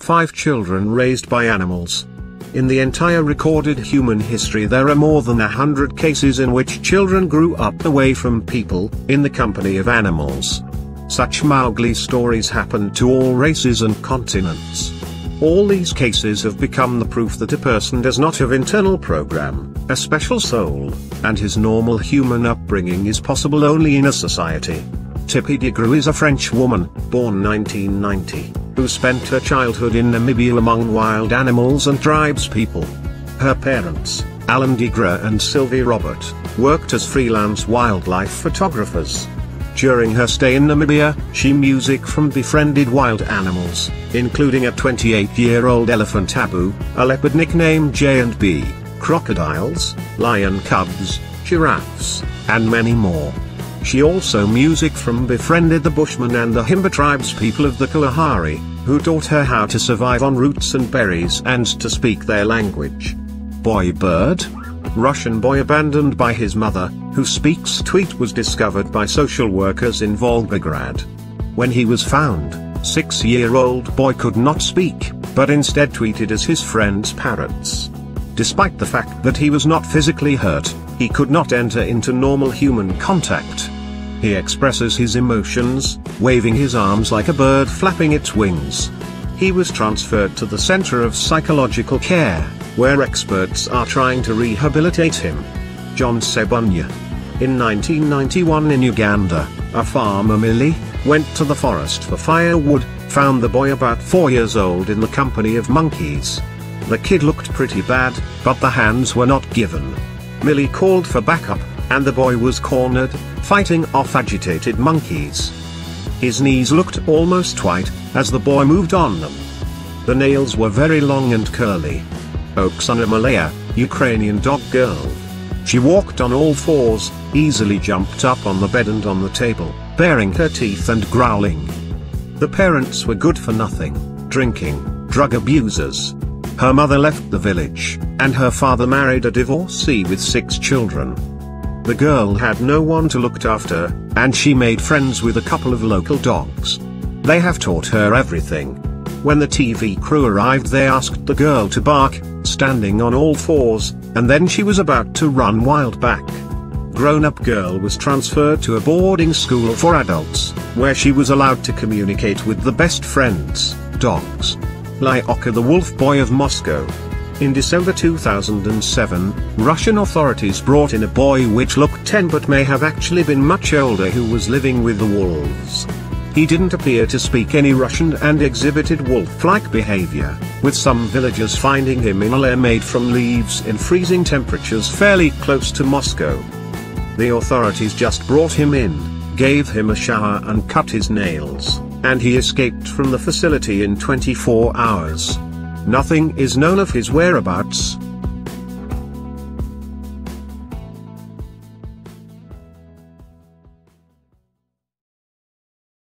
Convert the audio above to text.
5 children raised by animals. In the entire recorded human history there are more than 100 cases in which children grew up away from people, in the company of animals. Such Mowgli stories happen to all races and continents. All these cases have become the proof that a person does not have internal program, a special soul, and his normal human upbringing is possible only in a society. Tippi Degre is a French woman, born 1990, who spent her childhood in Namibia among wild animals and tribes people. Her parents, Alan Degre and Sylvie Robert, worked as freelance wildlife photographers. During her stay in Namibia, she music from befriended wild animals, including a 28-year-old elephant Abu, a leopard nicknamed J&B, crocodiles, lion cubs, giraffes, and many more. She also music from befriended the Bushmen and the Himba tribes people of the Kalahari, who taught her how to survive on roots and berries and to speak their language. Boy bird? Russian boy abandoned by his mother, who speaks tweet was discovered by social workers in Volgograd. When he was found, 6-year-old boy could not speak, but instead tweeted as his friends' parrots. Despite the fact that he was not physically hurt, he could not enter into normal human contact. He expresses his emotions, waving his arms like a bird flapping its wings. He was transferred to the Center of Psychological Care, where experts are trying to rehabilitate him. John Ssebunya. In 1991 in Uganda, a farmer Millie went to the forest for firewood, found the boy about 4 years old in the company of monkeys. The kid looked pretty bad, but the hands were not given. Millie called for backup, and the boy was cornered, fighting off agitated monkeys. His knees looked almost white, as the boy moved on them. The nails were very long and curly. Oxana Malaya, Ukrainian dog girl. She walked on all fours, easily jumped up on the bed and on the table, baring her teeth and growling. The parents were good for nothing, drinking, drug abusers. Her mother left the village, and her father married a divorcee with 6 children. The girl had no one to look after, and she made friends with a couple of local dogs. They have taught her everything. When the TV crew arrived they asked the girl to bark, standing on all fours, and then she was about to run wild back. Grown-up girl was transferred to a boarding school for adults, where she was allowed to communicate with the best friends, dogs. Lyokha the Wolf Boy of Moscow. In December 2007, Russian authorities brought in a boy which looked 10 but may have actually been much older who was living with the wolves. He didn't appear to speak any Russian and exhibited wolf-like behavior, with some villagers finding him in a lair made from leaves in freezing temperatures fairly close to Moscow. The authorities just brought him in, gave him a shower and cut his nails, and he escaped from the facility in 24 hours. Nothing is known of his whereabouts,